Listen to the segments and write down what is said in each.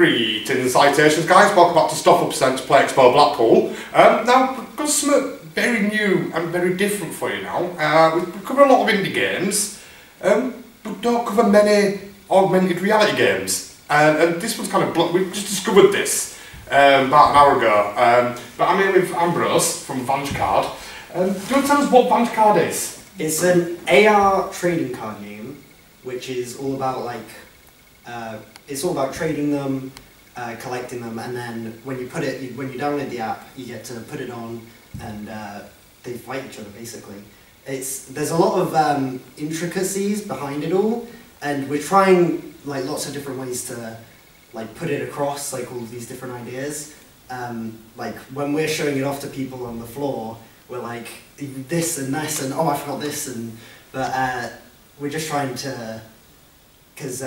Greetings, citations, guys. Welcome back to Stoffel Presents Play Expo Blackpool. Now, we've got something very new and very different for you now. We cover a lot of indie games, but don't cover many augmented reality games. And this one's kind of we've just discovered this about an hour ago. But I'm here with Ambrose from Vanch Card. Do you want to tell us what Vanch Card is? It's an AR trading card game, which is all about it's all about trading them, collecting them, and then when you download the app, you get to put it on, and they fight each other basically. There's a lot of intricacies behind it all, and we're trying lots of different ways to put it across all of these different ideas. When we're showing it off to people on the floor, we're like this and oh I forgot this, but we're just trying to. Because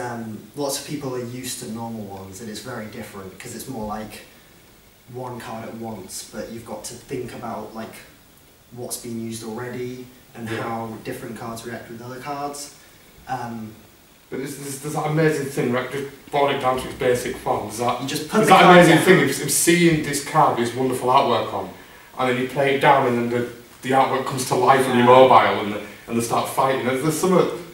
lots of people are used to normal ones, and it's very different because it's more like one card at once, but you've got to think about what's been used already and how different cards react with other cards. But there's that amazing thing, right? Just boil it down to its basic form. You just put that amazing thing of seeing this card with this wonderful artwork on, and then you play it down, and then the artwork comes to life on your mobile, and they start fighting. There's something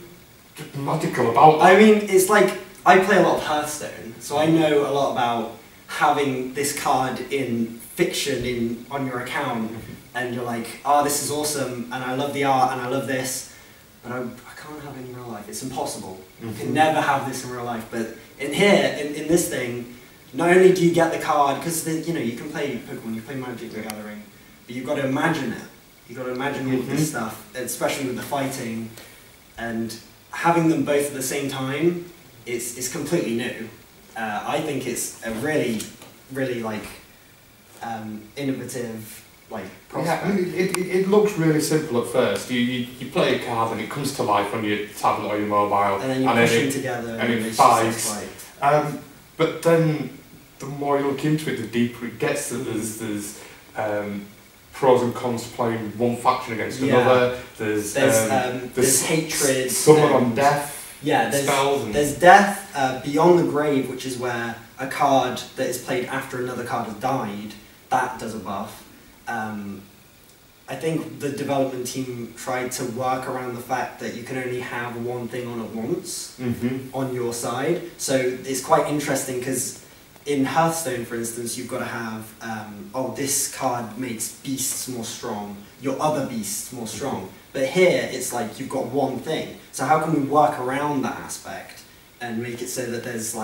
magical about that. I mean, it's like, I play a lot of Hearthstone, so I know a lot about having this card in fiction on your account, and you're like, oh, this is awesome, and I love the art, and I love this, but I can't have it in real life. It's impossible. You can never have this in real life. But in here, in this thing, not only do you get the card, because you can play Pokemon, you play Magic the Gathering, but you've got to imagine it. You've got to imagine all of this stuff, especially with the fighting, and having them both at the same time is completely new. I think it's a really, really innovative prospect. Yeah, I mean, it looks really simple at first. You play a card and it comes to life on your tablet or your mobile, and then you push them together and it fights. But then the more you look into it, the deeper it gets. There's pros and cons to playing one faction against another. There's hatred. Summon on death. Yeah, spells. There's death beyond the grave, which is where a card that is played after another card has died, that does a buff. I think the development team tried to work around the fact that you can only have one thing on at once on your side. So it's quite interesting because in Hearthstone, for instance, you've got to have, this card makes beasts more strong, your other beasts more strong. But here, it's like you've got one thing. So how can we work around that aspect and make it so that there's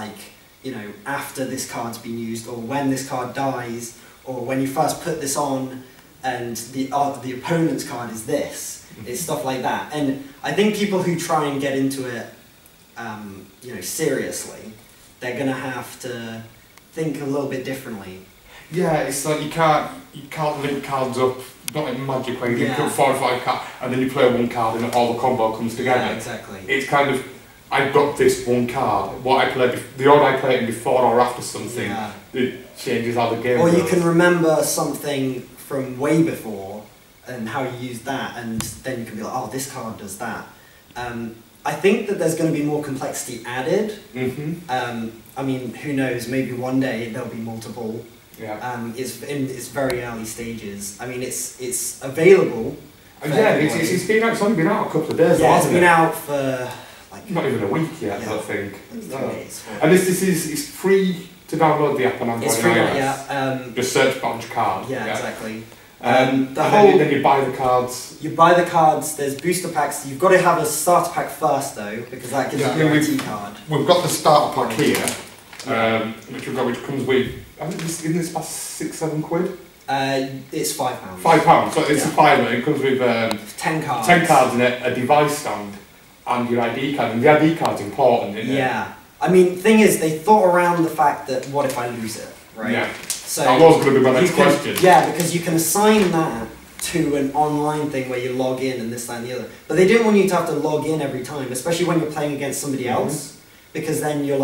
after this card's been used, or when this card dies, or when you first put this on, and the opponent's card is this. It's stuff like that. And I think people who try and get into it, seriously, they're going to have to think a little bit differently. Yeah, it's like you can't link cards up, not like Magic where you put 4 or 5 cards and then you play one card and all the combo comes together. Yeah, exactly. It's kind of, I've got this one card, the order I play it in before or after something, it changes how the game goes. Or you can remember something from way before and how you use that, and then you can be like, oh, this card does that. I think that there's going to be more complexity added. I mean, who knows? Maybe one day there'll be multiple. Yeah. It's in its very early stages. I mean, it's available. It's only been out a couple of days. Yeah, it's been out for not even a week yet. I think. 3 days. And this is free to download the app on Android. It's free. And iOS. Just search Vanch Card. Yeah, exactly. Then you buy the cards. You buy the cards, there's booster packs. You've got to have a starter pack first though, because that gives you a guarantee card. We've got the starter pack here, which comes with, isn't this about £6-7? £5, It's £5. So it's a fiver. It comes with 10 cards. 10 cards in it, a device stand, and your ID card. And the ID card's important, isn't it? Yeah. I mean, thing is, they thought around the fact that what if I lose it, right? Yeah. So that was going to be my next question. Yeah, because you can assign that to an online thing where you log in and this, that, and the other. But they didn't want you to have to log in every time, especially when you're playing against somebody else, because then you're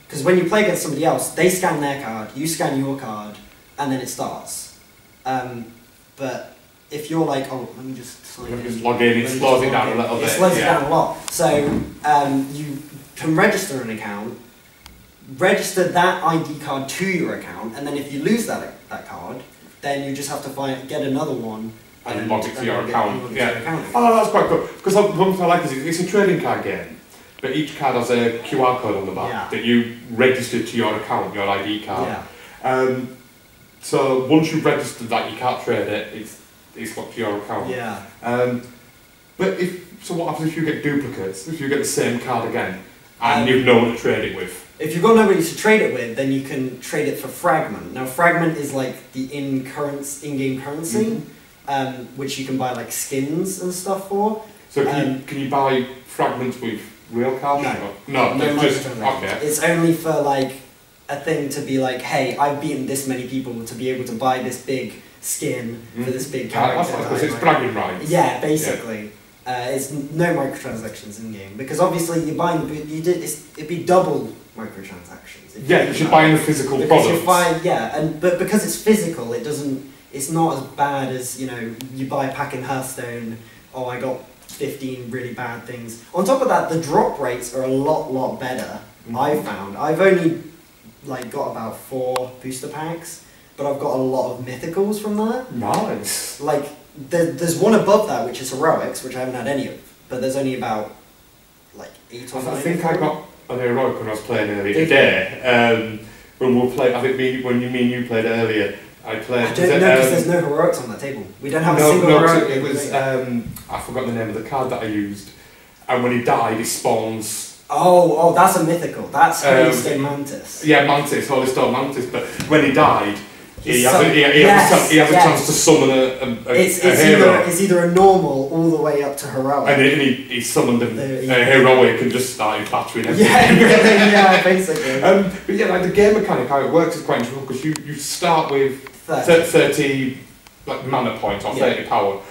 because when you play against somebody else, they scan their card, you scan your card, and then it starts. But if you're let me just sign in. Just log in, it slows it down a little bit. It slows it down a lot. So you can register an account, register that ID card to your account, and then if you lose that card, then you just have to get another one and log it to your account. Yeah. Oh, that's quite cool. Because one thing I like is it's a trading card game, but each card has a QR code on the back that you register to your account, your ID card. Yeah. So once you've registered that, you can't trade it. It's locked to your account. Yeah. But so what happens if you get duplicates? If you get the same card again, and you've no one to trade it with? If you've got nobody to trade it with, then you can trade it for fragment. Now, fragment is like the in-game currency, which you can buy like skins and stuff for. So can you buy fragments with real cards? No, just okay. It's only for like a thing to be like, hey, I've beaten this many people to be able to buy this big skin for this big character. Because it's bragging rights. Yeah, basically. Yeah. It's no microtransactions in game because obviously you're buying. It'd be double microtransactions. Yeah, because you're buying the physical product. But because it's physical, it doesn't. It's not as bad as you buy a pack in Hearthstone. Oh, I got 15 really bad things. On top of that, the drop rates are a lot better. I've found. I've only got about 4 booster packs, but I've got a lot of mythicals from that. Nice. There's one above that which is heroics, which I haven't had any of, but there's only about 8 or 9. I think I got an heroic when I was playing earlier today. When we played, I think when you played earlier, I played. I don't know because there's no heroics on that table. We don't have a single heroic. It was I forgot the name of the card that I used, and when he died, he spawns. Oh, that's a mythical. That's Holy Stone Mantis. Yeah, Mantis, Holy Stone Mantis. But when he died. He has a chance to summon a hero. It's either a normal all the way up to heroic. And he summoned a heroic and just started battering everything. Yeah, basically. But yeah, the game mechanic, how it works is quite interesting because you start with 30 mana points or 30 power,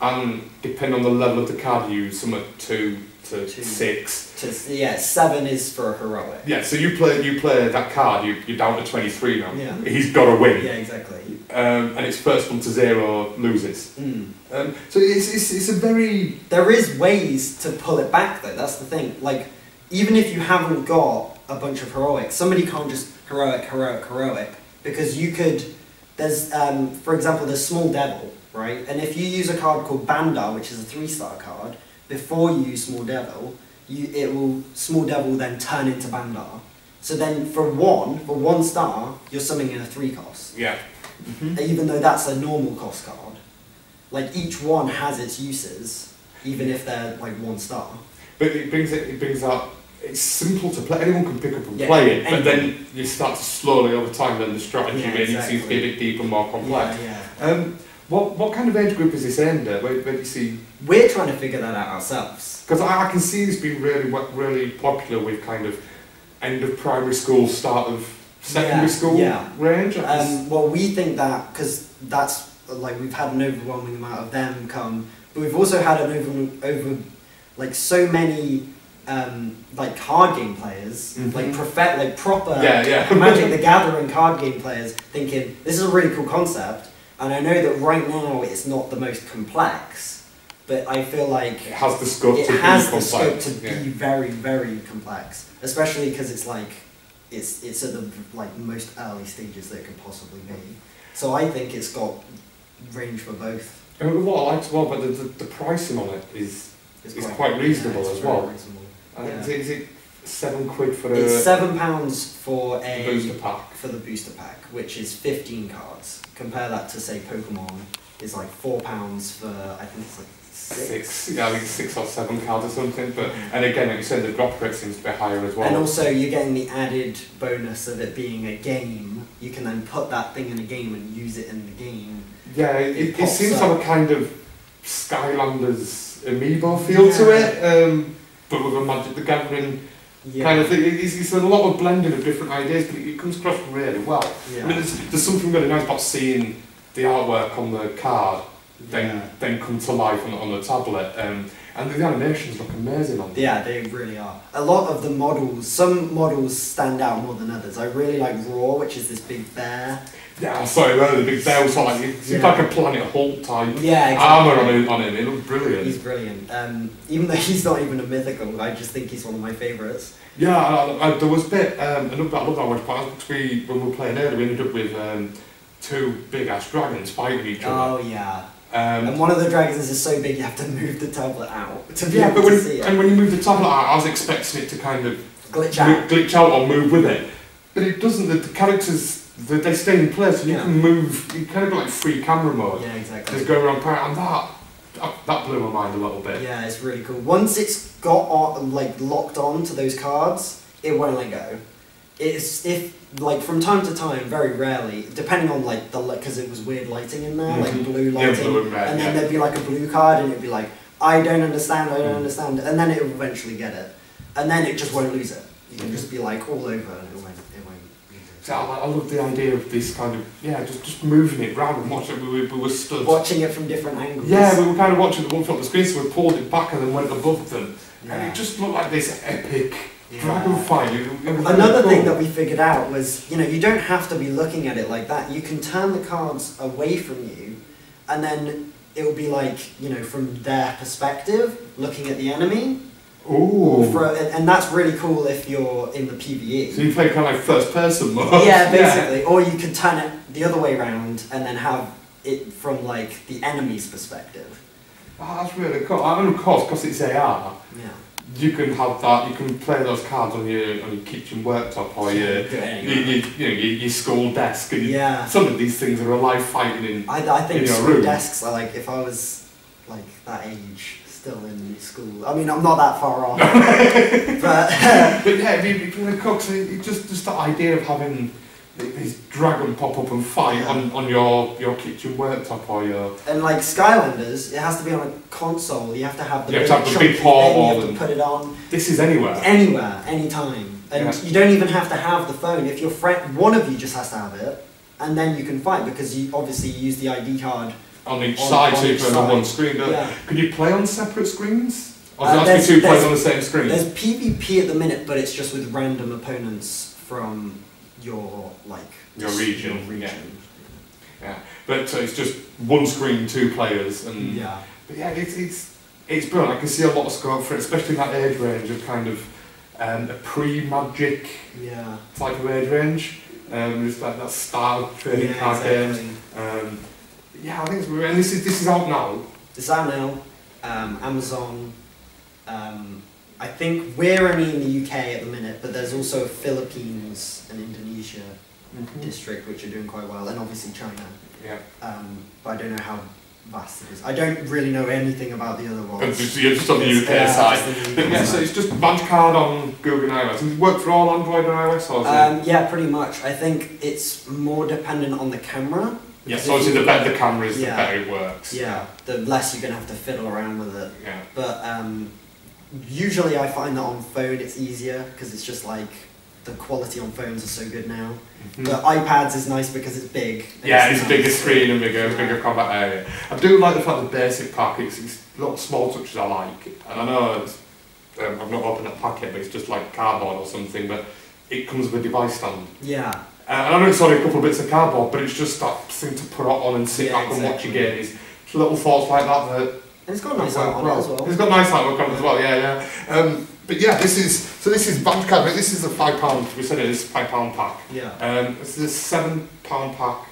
and depending on the level of the card you use, some are 2 to 6. 7 is for a heroic. Yeah, so you play that card, you're down to 23 now. Yeah. He's got to win. Yeah, exactly. And it's first one to 0 loses. So it's a very... There is ways to pull it back though, that's the thing. Even if you haven't got a bunch of heroics, somebody can't just heroic, because you could... There's, for example, there's Small Devil, right? And if you use a card called Bandar, which is a 3-star card, before you use Small Devil, Small Devil will then turn into Bandar. So then for 1 star, you're summoning in a 3 cost. Yeah. Even though that's a normal cost card. Each one has its uses, even if they're 1 star. But it brings up, it's simple to play, anyone can pick up and play it, but then you start to slowly over time learn the strategy, and it seems to be a bit deeper and more complex. What kind of age group is this aimed at? Where do you see? We're trying to figure that out ourselves. Because I can see this being really popular with kind of end of primary school, start of secondary school range. Well, we think that because that's we've had an overwhelming amount of them come, but we've also had an so many card game players, proper Magic the Gathering card game players, thinking this is a really cool concept. And I know that right now it's not the most complex, but I feel like it has the scope to be very, very complex, especially because it's at the most early stages that it could possibly be. So I think it's got range for both. And what I like as well, but the pricing on it is quite reasonable as well. Reasonable. Is it £7 for It's £7 for a booster pack. For the booster pack, which is 15 cards. Compare that to say Pokemon is £4 for I think it's 6. Yeah, I think 6 or 7 cards or something. But and again, like you said, the drop rate seems to be higher as well. And also, you're getting the added bonus of it being a game. You can then put that thing in a game and use it in the game. Yeah, it seems to have a kind of Skylanders amiibo feel to it, but with a Magic the Gathering. Kind of thing. It's a lot of blending of different ideas, but it comes across really well. I mean, there's something really nice about seeing the artwork on the card then come to life on the tablet, and the animations look amazing on them. Yeah, they really are. A lot of the models, some models stand out more than others. I really like Raw, which is this big bear. Yeah, sorry, the big bell, so like, it's like a Planet Hulk type armour on him, it looks brilliant. He's brilliant. Even though he's not even a mythical, I just think he's one of my favourites. Yeah, there was a bit, I love that one, but when we were playing earlier, we ended up with 2 big-ass dragons fighting each other. Oh, yeah. And one of the dragons is so big you have to move the tablet out to be able to see it. And when you move the tablet out, I was expecting it to kind of glitch out or move with it. But it doesn't, the characters, they stay in place, and you can move, you kind of got like free camera mode. Yeah, exactly. Just go around, and that blew my mind a little bit. Yeah, it's really cool. Once it's got locked on to those cards, it won't let go. It's from time to time, very rarely, depending on because it was weird lighting in there, like blue lighting, blue and red, and then there'd be like a blue card, and it'd be like, I don't understand, and then it will eventually get it, and then it just won't lose it. You can just be like all over, and it won't lose it. So I love the idea of this kind of just moving it round and watching it. We were stood watching it from different angles. Yeah, we were kind of watching the one from the screen, so we pulled it back and then went above them, and it just looked like this epic. Dragon fight. Another thing that we figured out was, you don't have to be looking at it like that. You can turn the cards away from you, and then it will be like, from their perspective, looking at the enemy. Ooh. And that's really cool if you're in the PvE. So you play kind of like first person mode. Yeah, basically. Or you could turn it the other way around and then have it from like the enemy's perspective. Oh, that's really cool. And of course, because it's AR. Yeah. You can have that. You can play those cards on your kitchen worktop or your school desk. And some of these things are alive fighting in. I think in your school room. desks are like, if I was like that age, still in school. I mean, I'm not that far off. but yeah, if you're a cook, so just the idea of having this dragon pop up and fight on your kitchen worktop or your... And like Skylanders, it has to be on a console. You have to have the big portable. You have to put it on. This is anywhere. Anywhere, anytime. And you don't even have to have the phone. If your friend, one of you just has to have it, and then you can fight because you obviously use the ID card on each side, so you can on one screen. Can you play on separate screens? Or does it have to be 2 players on the same screen? There's PvP at the minute, but it's just with random opponents from your region. Yeah. But it's just 1 screen, 2 players, and But yeah, it's brilliant. I can see a lot of scope for it, especially in that age range of kind of a pre-Magic type of age range. Just like that style trading card games. I think it's brilliant. And this is out now. It's out now. Amazon. I think we're only in the UK at the minute, but there's also Philippines and Indonesia district which are doing quite well, and obviously China. Yeah. But I don't know how vast it is. I don't really know anything about the other ones. You're just on the UK side. But so it's just Vanch card on Google and iOS. Does it work for all Android and iOS? Or is yeah, pretty much. I think it's more dependent on the camera. Yeah, so obviously the better the camera is, the better it works. Yeah, the less you're going to have to fiddle around with it. Yeah. But usually I find that on phone it's easier because it's just like the quality on phones are so good now. But iPads is nice because it's big. It's a bigger screen and bigger combat area. I do like the fact the basic pack, it's little small touches I like. And I know I've not opened that pack yet, but it's just like cardboard or something, but it comes with a device stand. Yeah. And I know it's only a couple of bits of cardboard, but it's just that thing to put it on and sit back and watch your game. It's little thoughts like that that... And it's got nice art on it as well. It's got nice artwork on it as well, but yeah, this is Vanch card. This is a £5. We said it is £5 pack. Yeah. This is a £7 pack.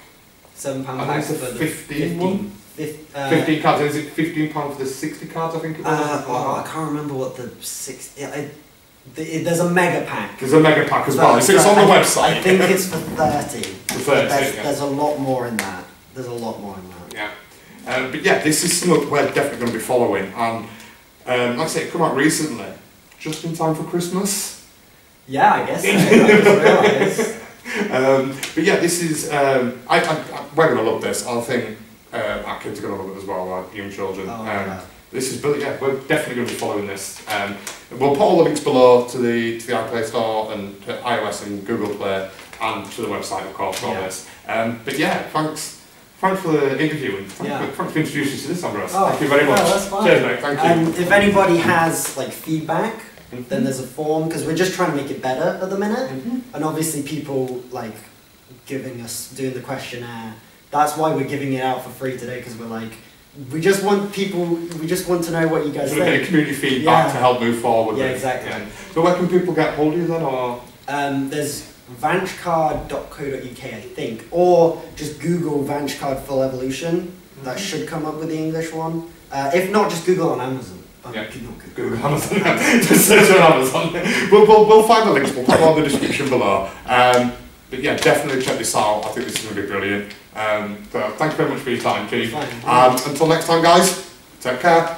£7 pack. And it's a 15 one. 15 cards. Is it £15 for the 60 cards? I think it was. I can't remember what the 60. There's a mega pack. There's a mega pack as well. It's on the website. I think it's for 30. For 30. There's a lot more in that. There's a lot more in that. Yeah. But yeah, this is something we're definitely going to be following. And like I say, it came out recently. Just in time for Christmas. Yeah, I guess so. I just realised. But yeah, this is. We're going to love this. I think our kids are going to love it as well, our young children. This is brilliant. Yeah, we're definitely going to be following this. We'll put all the links below to the iPlay Store and to iOS and Google Play and to the website, of course, for all this. But yeah, thanks for the interview and thanks for introducing us to this, Ambrose. Thank you very much. That's fine. Cheers, mate. Thank you. If anybody has feedback, then there's a form because we're just trying to make it better at the minute. And obviously, people doing the questionnaire. That's why we're giving it out for free today, because we're like, we just want to know what you guys think. A bit of community feedback to help move forward. Yeah, exactly. Yeah. So where can people get hold of you then, or? There's vanchcard.co.uk, I think, or just Google Vanchcard Full Evolution. That should come up with the English one. If not, just Google on Amazon. Yeah, Google Amazon. Just search on Amazon. We'll find the links. We'll put them on the description below. But yeah, definitely check this out. I think this is going to be brilliant. So thank you very much for your time, Chief. Until next time, guys. Take care.